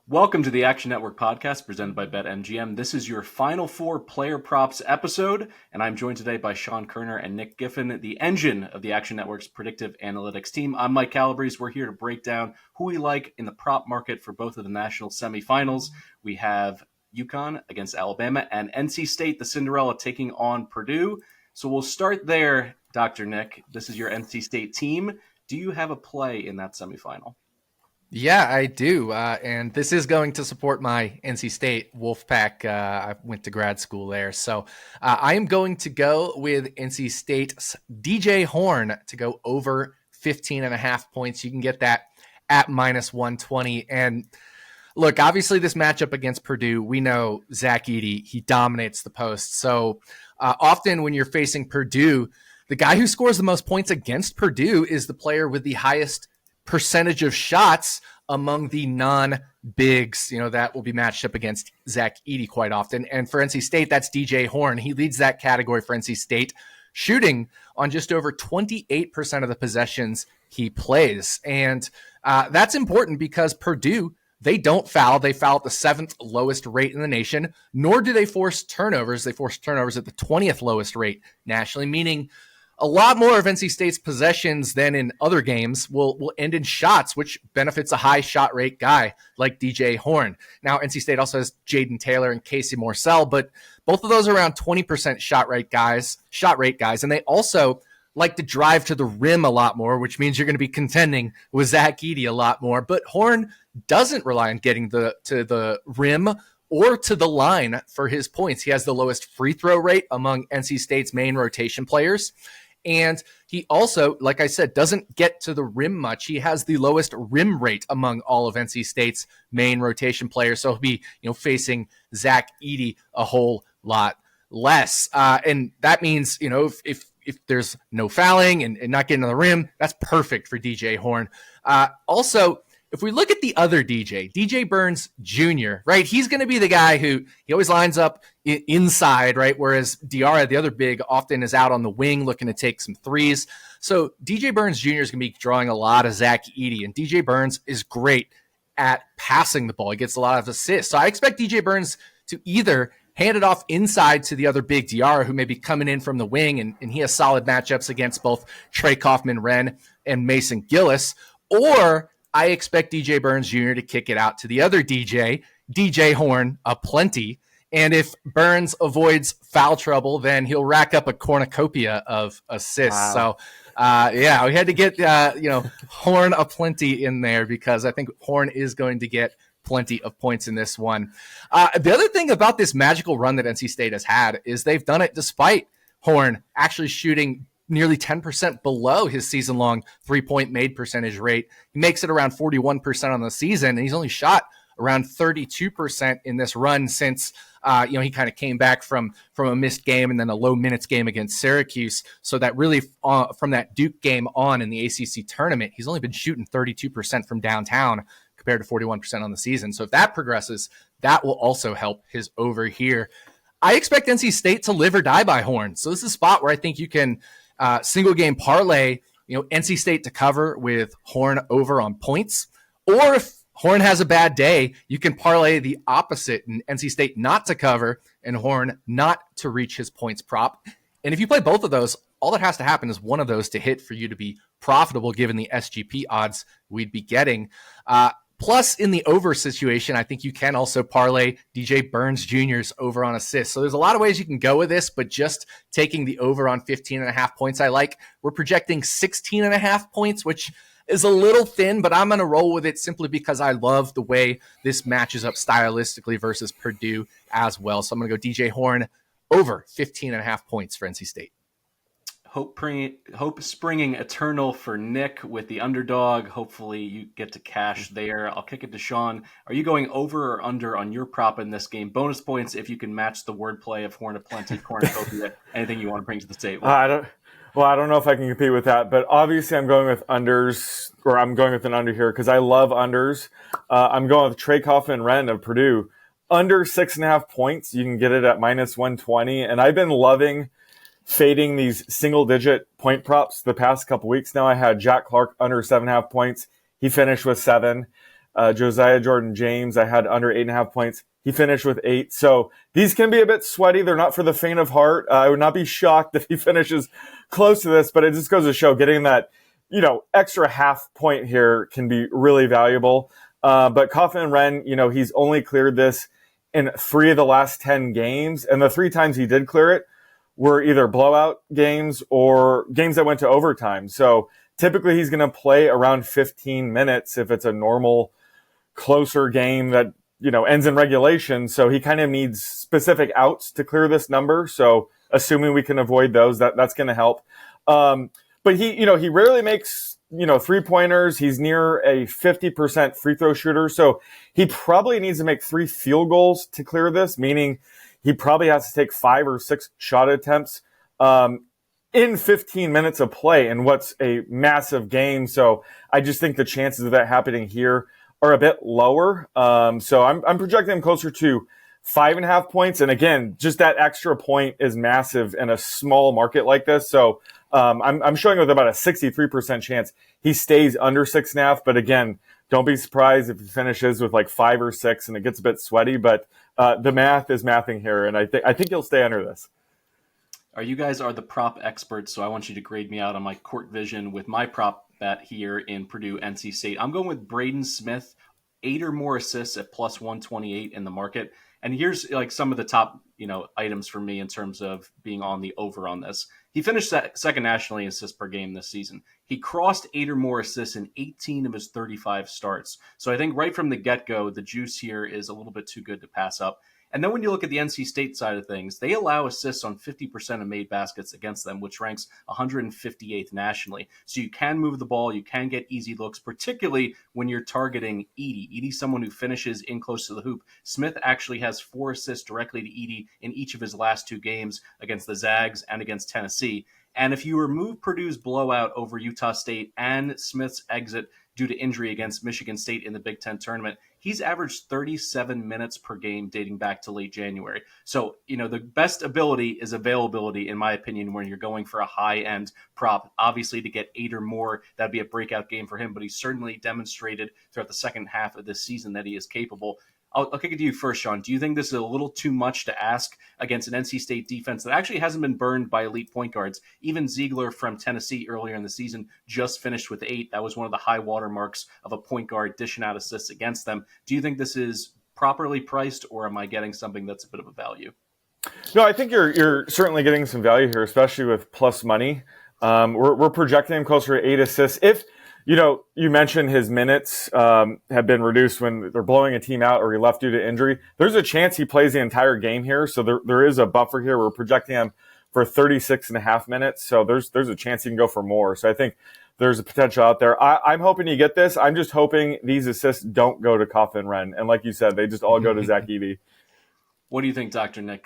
Welcome to the Action Network podcast presented by BetMGM. This is your Final Four player props episode, and I'm joined today by Sean Kerner and Nick Giffen, the engine of the Action Network's predictive analytics team. I'm Mike Calabrese. We're here to break down who we like in the prop market for both of the national semifinals. We have UConn against Alabama and NC State, the Cinderella, taking on Purdue. So we'll start there, Dr. Nick. This is your NC State team. Do you have a play in that semifinal? Yeah, I do. And this is going to support my NC State Wolfpack. I went to grad school there. So I am going to go with NC State's DJ Horn to go over 15.5 points. You can get that at minus 120. And look, obviously this matchup against Purdue, we know Zach Edey, he dominates the post. So often when you're facing Purdue, the guy who scores the most points against Purdue is the player with the highest percentage of shots among the non-bigs, that will be matched up against Zach Edey quite often. And for NC State, that's DJ Horn. He leads that category for NC State, shooting on just over 28% of the possessions he plays. And that's important because Purdue, they don't foul. They foul at the 7th lowest rate in the nation, nor do they force turnovers. They force turnovers at the 20th lowest rate nationally, meaning a lot more of NC State's possessions than in other games will end in shots, which benefits a high shot rate guy like DJ Horn. Now, NC State also has Jaden Taylor and Casey Morsell, but both of those are around 20% shot rate guys, and they also like to drive to the rim a lot more, which means you're going to be contending with Zach Edey a lot more. But Horn doesn't rely on getting to the rim or to the line for his points. He has the lowest free throw rate among NC State's main rotation players. And he also, like I said, doesn't get to the rim much. He has the lowest rim rate among all of NC State's main rotation players. So he'll be, facing Zach Edey a whole lot less. And that means, if there's no fouling and not getting to the rim, that's perfect for DJ Horn. Also, if we look at the other DJ Burns Jr., right, he's going to be the guy who he always lines up inside, right, whereas Diarra, the other big, often is out on the wing looking to take some threes. So DJ Burns Jr. is going to be drawing a lot of Zach Edey, and DJ Burns is great at passing the ball. He gets a lot of assists. So I expect DJ Burns to either hand it off inside to the other big Diarra, who may be coming in from the wing, and he has solid matchups against both Trey Coffin Ren and Mason Gillis, or I expect DJ Burns Jr. to kick it out to the other DJ Horn, aplenty. And if Burns avoids foul trouble, then he'll rack up a cornucopia of assists. Wow. So, we had to get, Horn aplenty in there because I think Horn is going to get plenty of points in this one. The other thing about this magical run that NC State has had is they've done it despite Horn actually shooting nearly 10% below his season-long three-point made percentage rate. He makes it around 41% on the season, and he's only shot around 32% in this run since he kind of came back from a missed game and then a low minutes game against Syracuse. So that really from that Duke game on in the ACC tournament, he's only been shooting 32% from downtown compared to 41% on the season. So if that progresses, that will also help his over here. I expect NC State to live or die by Horn. So this is a spot where I think you can single game parlay, NC State to cover with Horn over on points. Or if Horn has a bad day, you can parlay the opposite and NC State not to cover and Horn not to reach his points prop. And if you play both of those, all that has to happen is one of those to hit for you to be profitable given the SGP odds we'd be getting. Plus, in the over situation, I think you can also parlay DJ Burns Jr.'s over on assists. So there's a lot of ways you can go with this, but just taking the over on 15.5 points I like. We're projecting 16.5 points, which is a little thin, but I'm going to roll with it simply because I love the way this matches up stylistically versus Purdue as well. So I'm going to go DJ Horn over 15.5 points for NC State. Hope springing eternal for Nick with the underdog. Hopefully you get to cash there. I'll kick it to Sean. Are you going over or under on your prop in this game? Bonus points if you can match the wordplay of Horn aplenty, cornucopia, anything you want to bring to the table. I don't know if I can compete with that, but obviously I'm going with unders, or I'm going with an under here because I love unders. I'm going with Trey Coffin Ren of Purdue. Under 6.5 points, you can get it at minus 120, and I've been loving fading these single-digit point props the past couple weeks now. I had Jack Clark under 7.5 points. He finished with 7. Josiah Jordan James, I had under 8.5 points. He finished with 8. So these can be a bit sweaty. They're not for the faint of heart. I would not be shocked if he finishes close to this, but it just goes to show getting that, extra half point here can be really valuable. But Coffin Ren, he's only cleared this in 3 of the last 10 games. And the 3 times he did clear it were either blowout games or games that went to overtime. So typically he's going to play around 15 minutes if it's a normal closer game that, ends in regulation. So he kind of needs specific outs to clear this number. So assuming we can avoid those, that's going to help. But he rarely makes, 3-pointers. He's near a 50% free throw shooter. So he probably needs to make 3 field goals to clear this, meaning he probably has to take 5 or 6 shot attempts, in 15 minutes of play in what's a massive game. So I just think the chances of that happening here are a bit lower. So I'm projecting him closer to 5.5 points. And again, just that extra point is massive in a small market like this. So I'm showing with about a 63% chance he stays under 6.5. But again, don't be surprised if he finishes with like 5 or 6 and it gets a bit sweaty. But the math is mathing here, and I think he'll stay under this. You guys are the prop experts, so I want you to grade me out on my court vision with my prop bet here in Purdue NC State. I'm going with Braden Smith, 8 or more assists at plus 128 in the market. And here's like some of the top, items for me in terms of being on the over on this. He finished second nationally in assists per game this season. He crossed 8 or more assists in 18 of his 35 starts. So I think right from the get-go, the juice here is a little bit too good to pass up. And then when you look at the NC State side of things, they allow assists on 50% of made baskets against them, which ranks 158th nationally. So you can move the ball, you can get easy looks, particularly when you're targeting Edey. Edey's someone who finishes in close to the hoop. Smith actually has 4 assists directly to Edey in each of his last 2 games against the Zags and against Tennessee. And if you remove Purdue's blowout over Utah State and Smith's exit due to injury against Michigan State in the Big Ten tournament, he's averaged 37 minutes per game dating back to late January. So, the best ability is availability, in my opinion, when you're going for a high-end prop. Obviously, to get 8 or more, that'd be a breakout game for him, but he's certainly demonstrated throughout the second half of this season that he is capable. I'll kick it to you first, Sean. Do you think this is a little too much to ask against an NC State defense that actually hasn't been burned by elite point guards? Even Ziegler from Tennessee earlier in the season just finished with 8. That was one of the high water marks of a point guard dishing out assists against them. Do you think this is properly priced, or am I getting something that's a bit of a value? No, I think you're certainly getting some value here, especially with plus money. We're projecting him closer to 8 assists. If you mentioned his minutes have been reduced when they're blowing a team out or he left due to injury. There's a chance he plays the entire game here. So there is a buffer here. We're projecting him for 36.5 minutes. So there's a chance he can go for more. So I think there's a potential out there. I'm hoping you get this. I'm just hoping these assists don't go to Coffin Ren. And like you said, they just all go to Zach Edey. What do you think, Dr. Nick?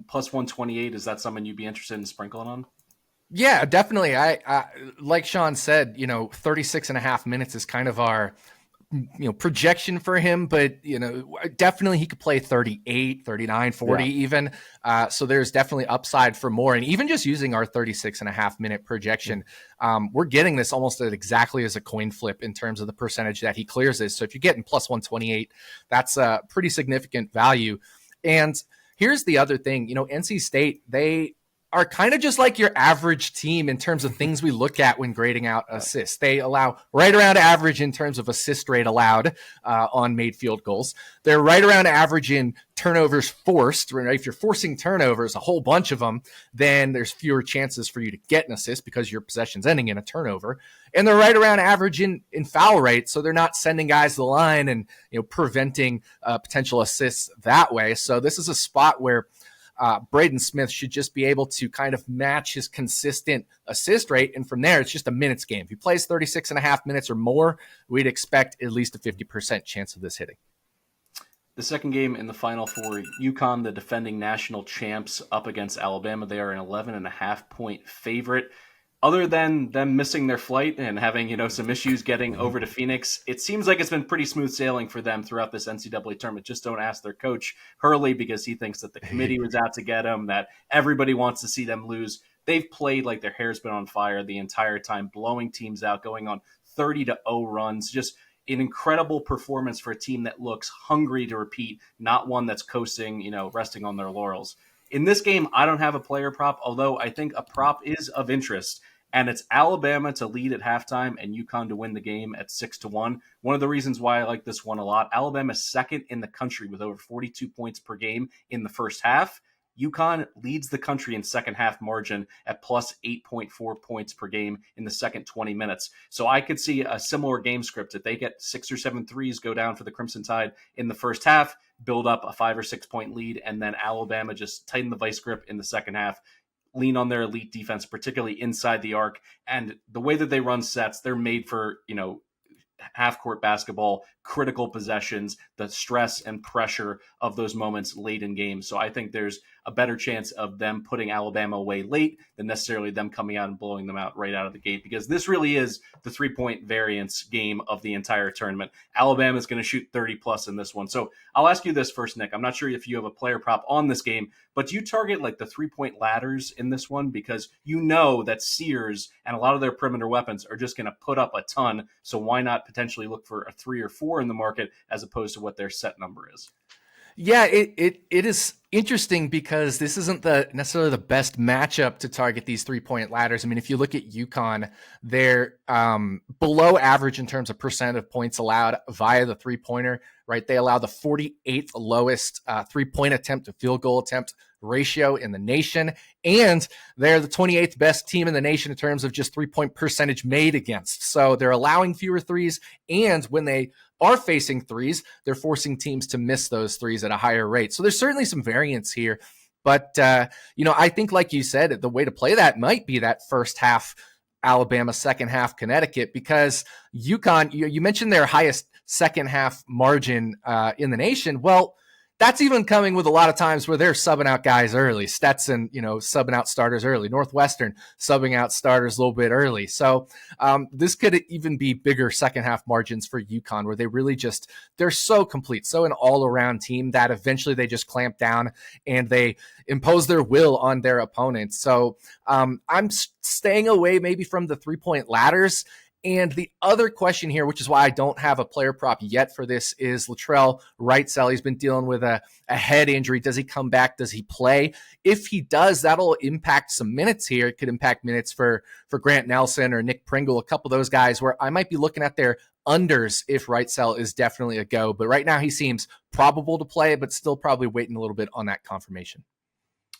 Plus 128, is that something you'd be interested in sprinkling on? Yeah, definitely. I like Sean said, 36.5 minutes is kind of our, projection for him, but, definitely he could play 38, 39, 40 even. So there's definitely upside for more. And even just using our 36.5 minute projection, we're getting this almost at exactly as a coin flip in terms of the percentage that he clears this. So if you're getting plus 128, that's a pretty significant value. And here's the other thing, NC State, they are kind of just like your average team in terms of things we look at when grading out assists. They allow right around average in terms of assist rate allowed on made field goals. They're right around average in turnovers forced. Right? If you're forcing turnovers, a whole bunch of them, then there's fewer chances for you to get an assist because your possession's ending in a turnover. And they're right around average in foul rate, so they're not sending guys to the line and preventing potential assists that way. So this is a spot where Braden Smith should just be able to kind of match his consistent assist rate. And from there, it's just a minutes game. If he plays 36.5 minutes or more, we'd expect at least a 50% chance of this hitting. The second game in the Final Four, UConn, the defending national champs, up against Alabama. They are an 11.5-point favorite. Other than them missing their flight and having, some issues getting over to Phoenix, it seems like it's been pretty smooth sailing for them throughout this NCAA tournament. Just don't ask their coach, Hurley, because he thinks that the committee was out to get them, that everybody wants to see them lose. They've played like their hair's been on fire the entire time, blowing teams out, going on 30-0 runs. Just an incredible performance for a team that looks hungry to repeat, not one that's coasting, resting on their laurels. In this game, I don't have a player prop, although I think a prop is of interest, and it's Alabama to lead at halftime and UConn to win the game at 6-1. One of the reasons why I like this one a lot, Alabama's second in the country with over 42 points per game in the first half. UConn leads the country in second half margin at plus 8.4 points per game in the second 20 minutes. So I could see a similar game script. If they get 6 or 7 threes go down for the Crimson Tide in the first half, build up a 5 or 6 point lead, and then Alabama just tighten the vice grip in the second half, lean on their elite defense, particularly inside the arc. And the way that they run sets, they're made for, half-court basketball, critical possessions, the stress and pressure of those moments late in games. So I think there's a better chance of them putting Alabama away late than necessarily them coming out and blowing them out right out of the gate, because this really is the three-point variance game of the entire tournament. Alabama is going to shoot 30-plus in this one. So I'll ask you this first, Nick. I'm not sure if you have a player prop on this game, but do you target like the three-point ladders in this one? Because you know that Sears and a lot of their perimeter weapons are just going to put up a ton. So why not potentially look for a 3 or 4 in the market as opposed to what their set number is? Yeah, it is interesting because this isn't necessarily the best matchup to target these 3-point ladders. I mean, if you look at UConn, they're below average in terms of percent of points allowed via the three-pointer, right? They allow the 48th lowest three-point attempt to field goal attempt ratio in the nation, and they're the 28th best team in the nation in terms of just three-point percentage made against. So they're allowing fewer threes, and when they are facing threes, they're forcing teams to miss those threes at a higher rate. So there's certainly some variance here, but I think, like you said, the way to play that might be that first half Alabama, second half Connecticut, because UConn, you mentioned their highest second half margin in the nation. Well, that's even coming with a lot of times where they're subbing out guys early. Stetson, subbing out starters early. Northwestern subbing out starters a little bit early. So this could even be bigger second half margins for UConn, where they really they're so complete, so an all-around team that eventually they just clamp down and they impose their will on their opponents. So I'm staying away maybe from the three-point ladders. And the other question here, which is why I don't have a player prop yet for this, is Latrell Wrightsell. He's been dealing with a head injury. Does he come back? Does he play? If he does, that'll impact some minutes here. It could impact minutes for Grant Nelson or Nick Pringle, a couple of those guys where I might be looking at their unders if Wrightsell is definitely a go. But right now he seems probable to play, but still probably waiting a little bit on that confirmation.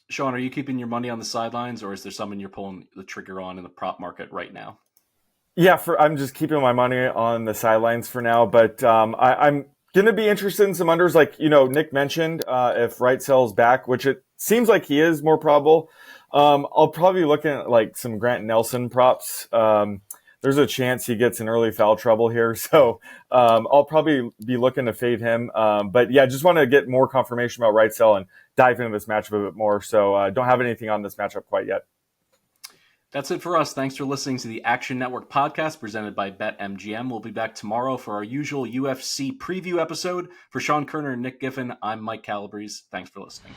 Sean, are you keeping your money on the sidelines, or is there someone you're pulling the trigger on in the prop market right now? Yeah, I'm just keeping my money on the sidelines for now, but I'm going to be interested in some unders. Like, Nick mentioned, if Wrightsell's back, which it seems like he is more probable, I'll probably be looking at like some Grant Nelson props. There's a chance he gets in early foul trouble here, so I'll probably be looking to fade him. But yeah, just want to get more confirmation about Wrightsell and dive into this matchup a bit more. So don't have anything on this matchup quite yet. That's it for us. Thanks for listening to the Action Network podcast presented by BetMGM. We'll be back tomorrow for our usual UFC preview episode. For Sean Kerner and Nick Giffen, I'm Mike Calabrese. Thanks for listening.